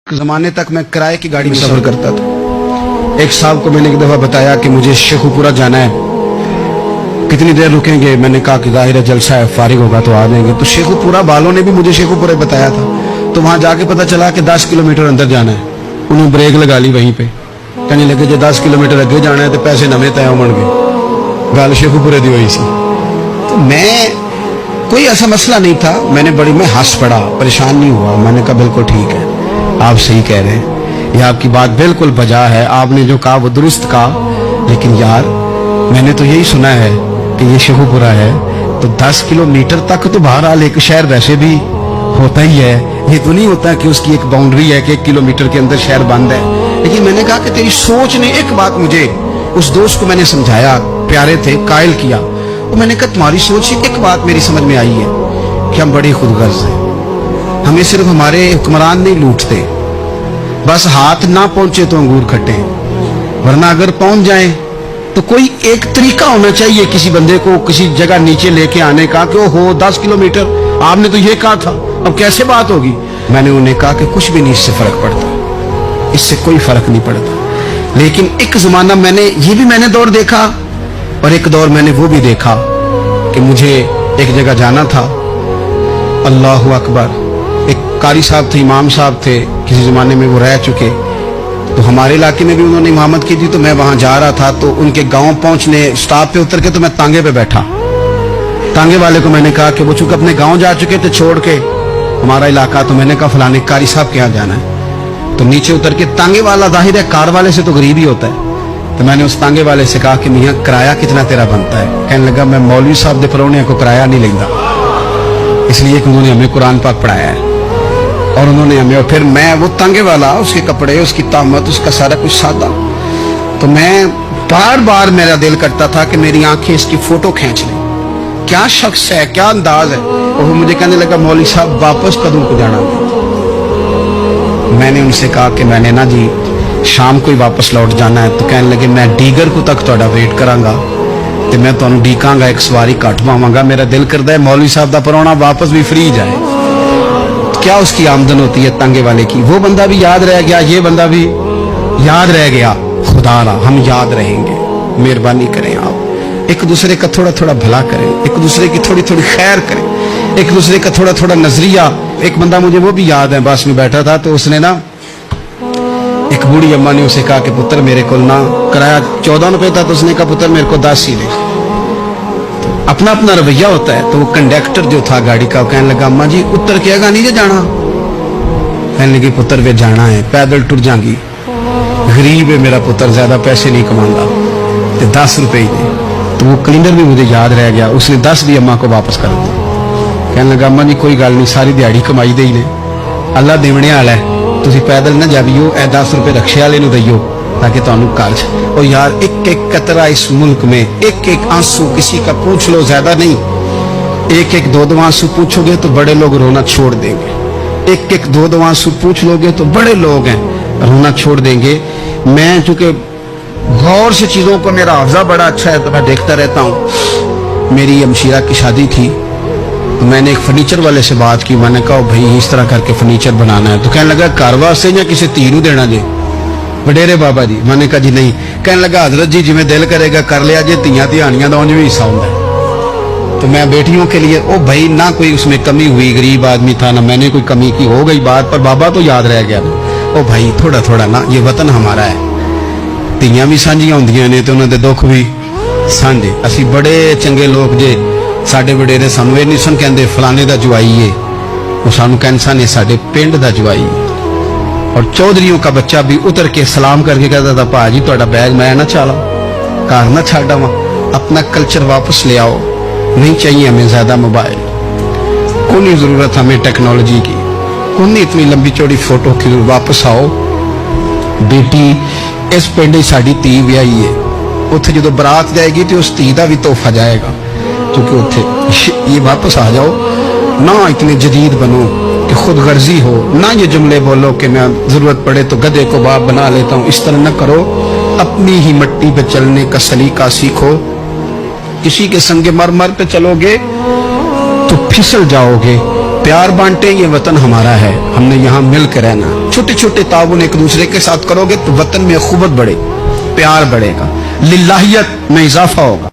ज़माने तक मैं किराए की गाड़ी में सफ़र करता था। एक साहब को मैंने एक दफ़ा बताया कि मुझे शेखुपुरा जाना है, कितनी देर रुकेंगे? मैंने कहा कि ज़ाहिर है जलसा है, फारिग होगा तो आ जाएंगे। तो शेखुपुरा वालों ने भी मुझे शेखुपुरा बताया था, तो वहाँ जाके पता चला कि 10 किलोमीटर अंदर जाना है। उन्होंने ब्रेक लगा ली वहीं पे, कहने लगे जो 10 किलोमीटर अगे जाना है तो पैसे नवे तय होण गए। गल शेखुपुरे दी हुई सी। तो मैं कोई ऐसा मसला नहीं था, मैं हंस पड़ा, परेशान नहीं हुआ। मैंने कहा बिल्कुल ठीक है, आप सही कह रहे हैं, ये आपकी बात बिल्कुल बजा है, आपने जो कहा वो दुरुस्त कहा। लेकिन यार मैंने तो यही सुना है कि ये शेखुपुरा है, तो 10 किलोमीटर तक तो बहरहाल एक शहर वैसे भी होता ही है। ये तो नहीं होता कि उसकी एक बाउंड्री है कि 1 किलोमीटर के अंदर शहर बंद है। लेकिन मैंने कहा कि तेरी सोच ने एक बात मुझे, उस दोस्त को मैंने समझाया, प्यारे थे, कायल किया। तो मैंने कहा तुम्हारी सोच से एक बात मेरी समझ में आई है कि हम बड़ी खुदगर्ज हैं। हमें सिर्फ हमारे हुक्मरान नहीं लूटते, बस हाथ ना पहुंचे तो अंगूर खट्टे, वरना अगर पहुंच जाए तो कोई एक तरीका होना चाहिए किसी बंदे को किसी जगह नीचे लेके आने का कि हो 10 किलोमीटर आपने तो ये कहा था, अब कैसे बात होगी? मैंने उन्हें कहा कि कुछ भी नहीं इससे फर्क पड़ता, इससे कोई फर्क नहीं पड़ता। लेकिन एक जमाना मैंने दौर देखा, और एक दौर मैंने वो भी देखा कि मुझे एक जगह जाना था। अल्लाहु अकबर, एक कारी साहब थे, इमाम साहब थे, किसी जमाने में वो रह चुके, तो हमारे इलाके में भी उन्होंने इमामत की थी। तो मैं वहां जा रहा था, तो उनके गांव पहुंचने स्टॉप पे उतर के तो मैं तांगे पे बैठा। तांगे वाले को मैंने कहा कि वो चूंकि अपने गांव जा चुके थे छोड़ के हमारा इलाका, तो मैंने कहा फलाने कारी साहब के यहाँ जाना है। तो नीचे उतर के तांगे वाला, जाहिर है कार वाले से तो गरीब ही होता है, तो मैंने उस तांगे वाले से कहा कि मियाँ किराया कितना तेरा बनता है? कहने लगा मैं मौलवी साहब दे परौने को किराया नहीं लेंदा, इसलिए कि उन्होंने हमें कुरान पाक पढ़ाया है और उन्होंने हमें। और फिर मैं वो तांगे वाला, उसके कपड़े, उसकी तामत, उसका सारा कुछ सादा, तो मैं बार बार मेरा दिल करता था कि मेरी आंखें इसकी फोटो खींच लें, क्या शख्स है, क्या अंदाज है। और वो मुझे कहने लगा मौलवी साहब वापस कदों को जाना? मैंने उनसे कहा कि मैंने ना जी शाम को ही वापस लौट जाना है। तो कहने लगे मैं डीगर को तक तुहाडा वेट करांगा ते मैं तुहानू डीकांगा, एक सवारी घट पावांगा। मेरा दिल करता है मौलवी साहब दा परौना वापस भी फ्री जाए। तो क्या उसकी आमदन होती है तांगे वाले की? वो बंदा भी याद रह गया, ये बंदा भी याद रह गया। खुदा ना हम याद रहेंगे, मेहरबानी करें आप एक दूसरे का थोड़ा थोड़ा भला करें, एक दूसरे की थोड़ी थोड़ी खैर करें, एक दूसरे का थोड़ा थोड़ा नजरिया। एक बंदा मुझे वो भी याद है, बस में बैठा था, तो उसने ना, एक बूढ़ी अम्मा ने उसे कहा कि पुत्र मेरे को ना किराया 14 रुपए था, तो उसने कहा पुत्र मेरे को 10 ही दे। अपना अपना रवैया होता है। तो वो कंडक्टर जो था गाड़ी का, कहने लगा अम्मा जी उतर के आगा नहीं जाना? कहने लगी पुत्र वे जाना है, पैदल टुर जाएंगी, गरीब है मेरा पुत्र, ज्यादा पैसे नहीं कमांगा, तो 10 रुपए ही दे। तो वो क्लीनर भी मुझे याद रह गया, उसने 10 भी अम्मा को वापस कर दिया। कहने लगा अम्मा जी कोई गल नहीं, सारी दिहाड़ी कमाई दे ही ने, अल्लाह देवने वाला है, तुसी पैदल ना जावियो, ए 10 रुपए रक्शे वाले नूं दईयो ताकि तुहानू काज। और यार एक एक कतरा इस मुल्क में, एक एक आंसू किसी का पूछ लो, ज्यादा नहीं, एक एक दो दो आंसू पूछोगे तो बड़े लोग रोना छोड़ देंगे। एक एक दो दो आंसू पूछ लोगे तो बड़े लोग हैं रोना छोड़ देंगे। मैं चूंकि गौर से चीजों को, मेरा हाफजा बड़ा अच्छा है तो मैं देखता रहता हूँ। मेरी अमशीरा की शादी थी, तो मैंने एक फर्नीचर वाले से बात की। मैंने कहा भाई इस तरह करके फर्नीचर बनाना है। तो कहने लगा घर वास्ते या किसी धी नूं देना जे? वडेरे बाबा जी। मैंने कहा जी नहीं। कहने लगा हजरत जी जिवें दिल करेगा कर लिया जे, धीयां धियानियां दा उंज भी हिस्सा हुंदा है। तो मैं बेटियों के लिए, ओ भाई ना कोई उसमें कमी हुई, गरीब आदमी था ना मैंने कोई कमी की, हो गई बात, पर बाबा तो याद रह गया। ओ भाई थोड़ा थोड़ा ना, ये वतन हमारा है, धीयां भी सांझियां हुंदियां ने ते उन्हां दे दुख भी सांझे। असीं बड़े चंगे लोग जे, साडे वडेरे सानू ये नहीं सन कहंदे फलाने दा जवाई है, वो सानू कहंदे सन साडे पिंड दा जवाई। और चौधरियों का बच्चा भी उतर के सलाम करके कहता था भाजी तुहाडा बैग मैं ना चाला, घर ना छाड़ा वहां, अपना कल्चर वापस ले आओ, नहीं चाहिए हमें ज्यादा मोबाइल, कोई नहीं जरूरत हमें टेक्नोलॉजी की, कोई नहीं इतनी लंबी चौड़ी फोटो की, वापस आओ। बेटी इस पिंड साडी धी विआही है, उत्थे जो बरात जाएगी तो उस धी का भी तोहफा जाएगा, क्योंकि उत्थे ये वापस आ जाओ ना, इतने जदीद बनो कि खुद गर्जी हो ना, ये जुमले बोलो कि मैं जरूरत पड़े तो गधे को बाप बना लेता हूँ, इस तरह न करो। अपनी ही मिट्टी पे चलने का सलीका सीखो। किसी के संगे मर मर पे चलोगे तो फिसल जाओगे। प्यार बांटे, ये वतन हमारा है, हमने यहाँ मिल के रहना। छोटे छोटे ताउन एक दूसरे के साथ करोगे तो वतन में अखुवत बढ़े, प्यार बढ़ेगा, लिल्लाहियत में इजाफा होगा।